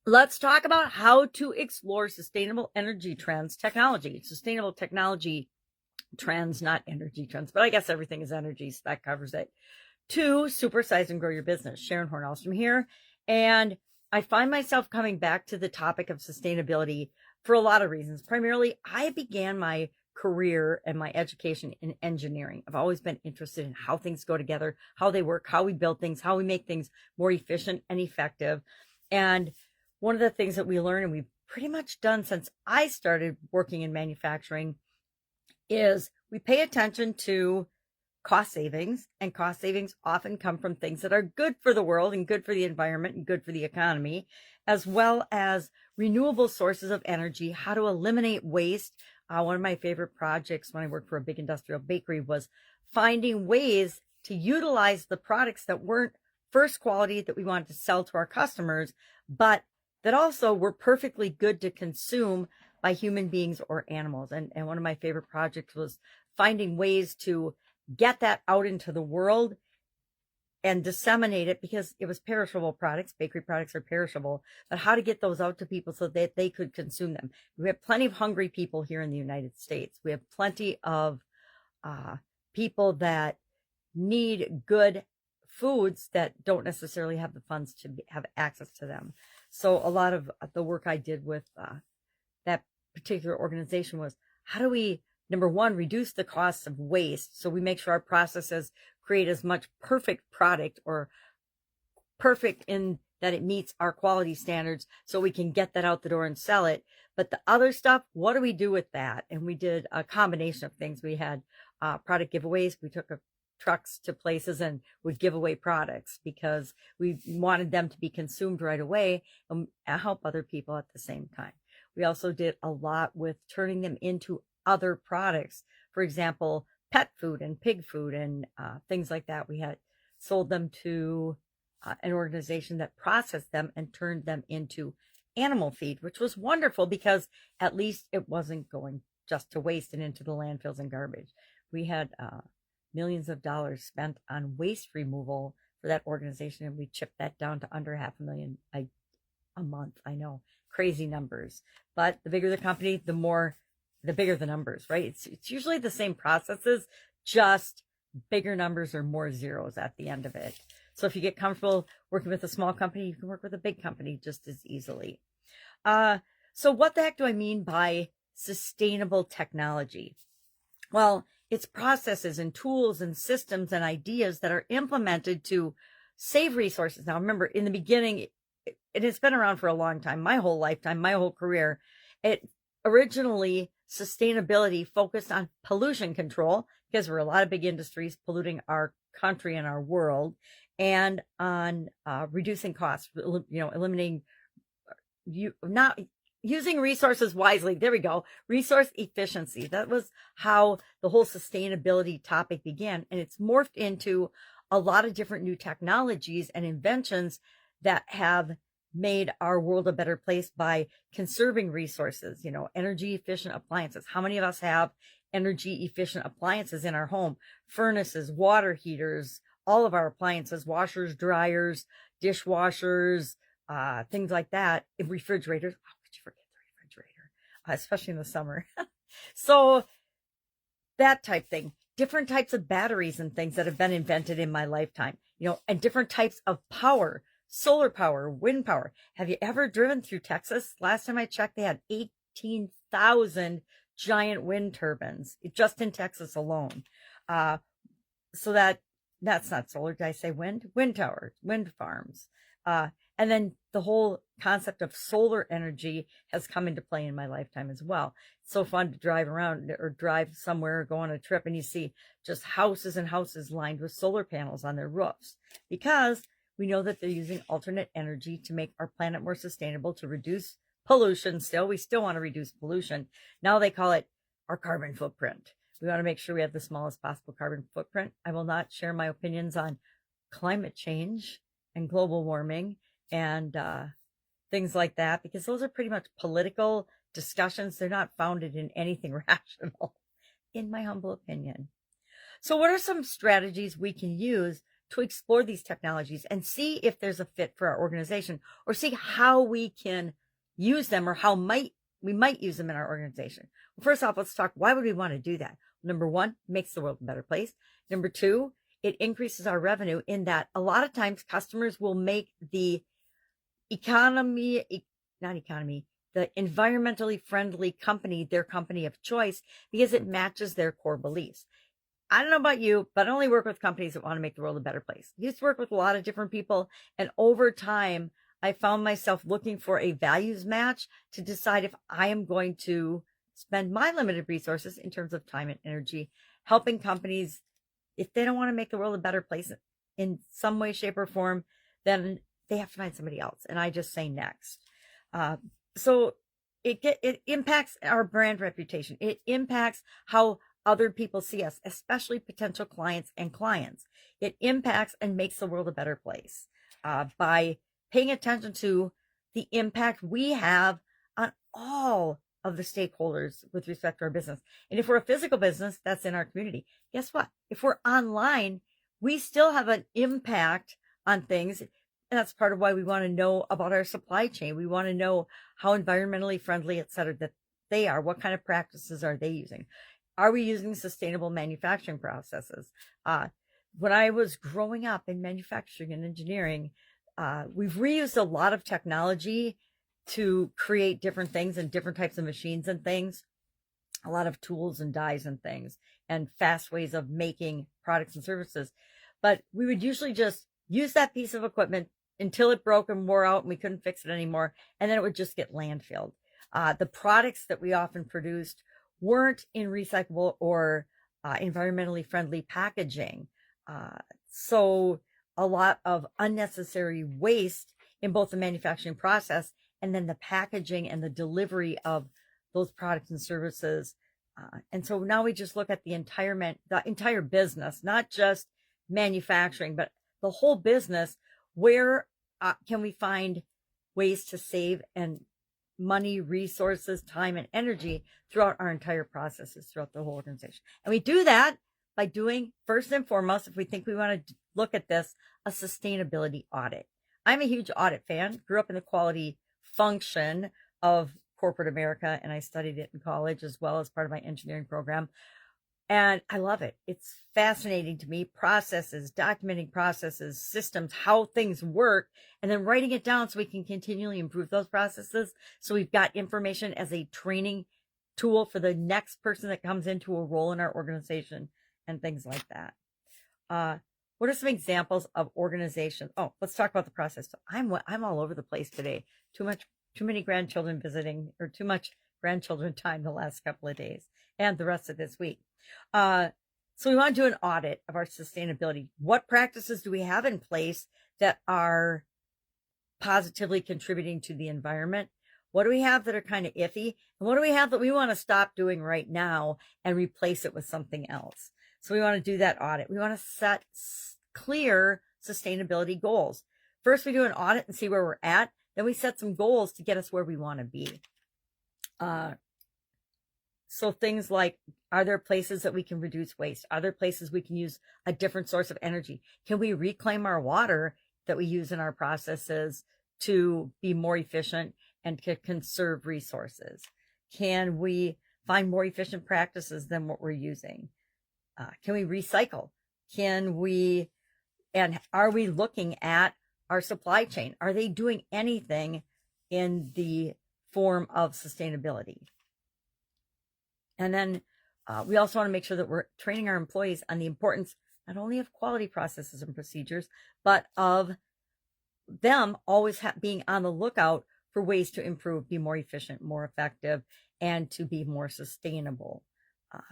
Let's talk about how to explore sustainable energy trends technology. Sustainable technology trends, not energy trends, but I guess everything is energy, so that covers it. 2, supersize and grow your business. Sharon Horne-Ellstrom here. And I find myself coming back to the topic of sustainability for a lot of reasons. Primarily, I began my career and my education in engineering. I've always been interested in how things go together, how they work, how we build things, how we make things more efficient and effective. And one of the things that we learn, and we've pretty much done since I started working in manufacturing, is we pay attention to cost savings, and cost savings often come from things that are good for the world and good for the environment and good for the economy, as well as renewable sources of energy, how to eliminate waste. One of my favorite projects when I worked for a big industrial bakery was finding ways to utilize the products that weren't first quality that we wanted to sell to our customers, but that also were perfectly good to consume by human beings or animals. And one of my favorite projects was finding ways to get that out into the world and disseminate it, because it was perishable products. Bakery products are perishable, but how to get those out to people so that they could consume them. We have plenty of hungry people here in the United States. We have plenty of people that need good foods that don't necessarily have the funds to have access to them. So a lot of the work I did with that particular organization was, how do we, number one, reduce the costs of waste, so we make sure our processes create as much perfect product, or perfect in that it meets our quality standards, so we can get that out the door and sell it. But the other stuff, what do we do with that? And we did a combination of things. We had product giveaways. We took trucks to places and would give away products because we wanted them to be consumed right away and help other people at the same time. We also did a lot with turning them into other products. For example, pet food and pig food and things like that. We had sold them to an organization that processed them and turned them into animal feed, which was wonderful because at least it wasn't going just to waste and into the landfills and garbage. We had millions of dollars spent on waste removal for that organization, and we chipped that down to under $500,000 a month. I know, crazy numbers, but the bigger the company, the bigger the numbers, right? It's usually the same processes, just bigger numbers or more zeros at the end of it. So if you get comfortable working with a small company, you can work with a big company just as easily. So what the heck do I mean by sustainable technology? Well, it's processes and tools and systems and ideas that are implemented to save resources. Now, remember, in the beginning, it's been around for a long time, my whole lifetime, my whole career. It originally, sustainability focused on pollution control, because there were a lot of big industries polluting our country and our world, and on reducing costs, eliminating, not using resources wisely. There we go. Resource efficiency. That was how the whole sustainability topic began. And it's morphed into a lot of different new technologies and inventions that have made our world a better place by conserving resources, energy efficient appliances. How many of us have energy efficient appliances in our home? Furnaces, water heaters, all of our appliances, washers, dryers, dishwashers, things like that. Refrigerators. How could you forget the refrigerator? Especially in the summer. So that type thing. Different types of batteries and things that have been invented in my lifetime, and different types of power. Solar power, wind power. Have you ever driven through Texas? Last time I checked, they had 18,000 giant wind turbines just in Texas alone. So that's not solar. Did I say wind? Wind towers, wind farms. And then the whole concept of solar energy has come into play in my lifetime as well. It's so fun to drive around or drive somewhere or go on a trip and you see just houses and houses lined with solar panels on their roofs, because we know that they're using alternate energy to make our planet more sustainable, to reduce pollution. We still want to reduce pollution. Now they call it our carbon footprint. We want to make sure we have the smallest possible carbon footprint. I will not share my opinions on climate change and global warming and things like that, because those are pretty much political discussions. They're not founded in anything rational, in my humble opinion. So what are some strategies we can use to explore these technologies and see if there's a fit for our organization, or see how we can use them, or how we might use them in our organization. Well, first off, let's talk, why would we want to do that? Number one, makes the world a better place. Number two, it increases our revenue, in that a lot of times customers will make the the environmentally friendly company their company of choice, because it matches their core beliefs. I don't know about you, but I only work with companies that want to make the world a better place. I used to work with a lot of different people, and over time, I found myself looking for a values match to decide if I am going to spend my limited resources in terms of time and energy helping companies. If they don't want to make the world a better place in some way, shape, or form, then they have to find somebody else. And I just say next. So it impacts our brand reputation. It impacts how other people see us, especially potential clients and clients. It impacts and makes the world a better place by paying attention to the impact we have on all of the stakeholders with respect to our business. And if we're a physical business, that's in our community. Guess what? If we're online, we still have an impact on things. And that's part of why we want to know about our supply chain. We want to know how environmentally friendly, et cetera, that they are. What kind of practices are they using? Are we using sustainable manufacturing processes? When I was growing up in manufacturing and engineering, we've reused a lot of technology to create different things and different types of machines and things, a lot of tools and dies and things, and fast ways of making products and services. But we would usually just use that piece of equipment until it broke and wore out and we couldn't fix it anymore, and then it would just get landfilled. The products that we often produced weren't in recyclable or environmentally friendly packaging. So a lot of unnecessary waste in both the manufacturing process and then the packaging and the delivery of those products and services. And so now we just look at the entire business, not just manufacturing, but the whole business. Where can we find ways to save and money, resources, time, and energy throughout our entire processes, throughout the whole organization? And we do that by doing, first and foremost, if we think we want to look at this, a sustainability audit. I'm a huge audit fan, grew up in the quality function of corporate America, and I studied it in college as well as part of my engineering program. And I love it. It's fascinating to me. Processes, documenting processes, systems, how things work, and then writing it down so we can continually improve those processes. So we've got information as a training tool for the next person that comes into a role in our organization and things like that. What are some examples of organizations? Oh, let's talk about the process. So I'm all over the place today. Too many grandchildren visiting, or too much grandchildren time the last couple of days and the rest of this week. So we want to do an audit of our sustainability. What practices do we have in place that are positively contributing to the environment? What do we have that are kind of iffy? And what do we have that we want to stop doing right now and replace it with something else? So we want to do that audit. We want to set clear sustainability goals. First, we do an audit and see where we're at. Then we set some goals to get us where we want to be. So things like, are there places that we can reduce waste? Are there places we can use a different source of energy? Can we reclaim our water that we use in our processes to be more efficient and to conserve resources? Can we find more efficient practices than what we're using? Can we recycle? And are we looking at our supply chain? Are they doing anything in the form of sustainability? And then we also want to make sure that we're training our employees on the importance not only of quality processes and procedures, but of them always being on the lookout for ways to improve, be more efficient, more effective, and to be more sustainable.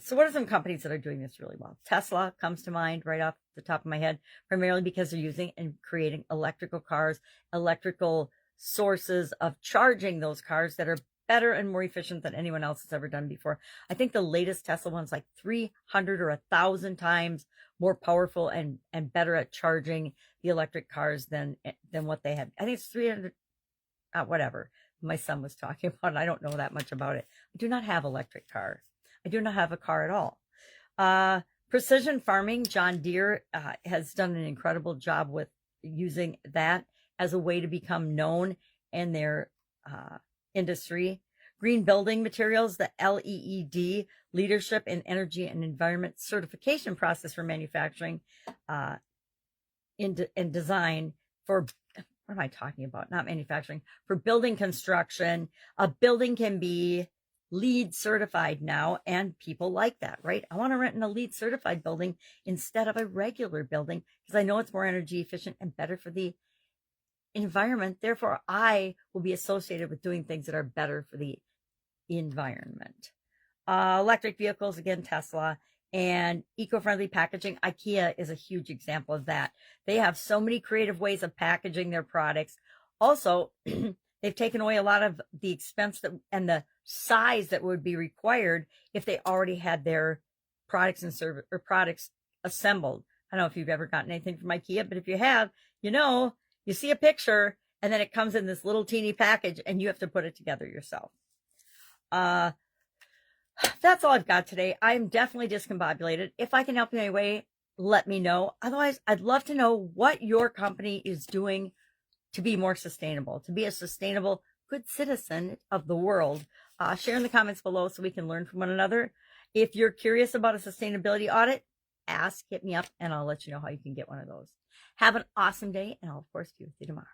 So what are some companies that are doing this really well? Tesla comes to mind right off the top of my head, primarily because they're using and creating electrical cars, electrical sources of charging those cars that are better and more efficient than anyone else has ever done before. I think the latest Tesla one's like 300 or 1,000 times more powerful and better at charging the electric cars than what they had. I think it's 300, whatever my son was talking about. I don't know that much about it. I do not have an electric car. I do not have a car at all. Precision farming, John Deere has done an incredible job with using that as a way to become known in their industry. Green building materials, the LEED, Leadership in Energy and Environment Certification process for manufacturing and design for, what am I talking about? Not manufacturing, for building construction. A building can be LEED certified now, and people like that, right? I want to rent in a LEED certified building instead of a regular building because I know it's more energy efficient and better for the environment. Therefore, I will be associated with doing things that are better for the environment. Electric vehicles, again, Tesla, and eco-friendly packaging. IKEA is a huge example of that. They have so many creative ways of packaging their products. Also, they've taken away a lot of the expense and the size that would be required if they already had their products and service or products assembled. I don't know if you've ever gotten anything from IKEA, but if you have, you see a picture and then it comes in this little teeny package and you have to put it together yourself. That's all I've got today. I'm definitely discombobulated. If I can help you in any way, let me know. Otherwise, I'd love to know what your company is doing to be more sustainable, to be a sustainable, good citizen of the world. Share in the comments below so we can learn from one another. If you're curious about a sustainability audit, hit me up, and I'll let you know how you can get one of those. Have an awesome day, and I'll, of course, be with you tomorrow.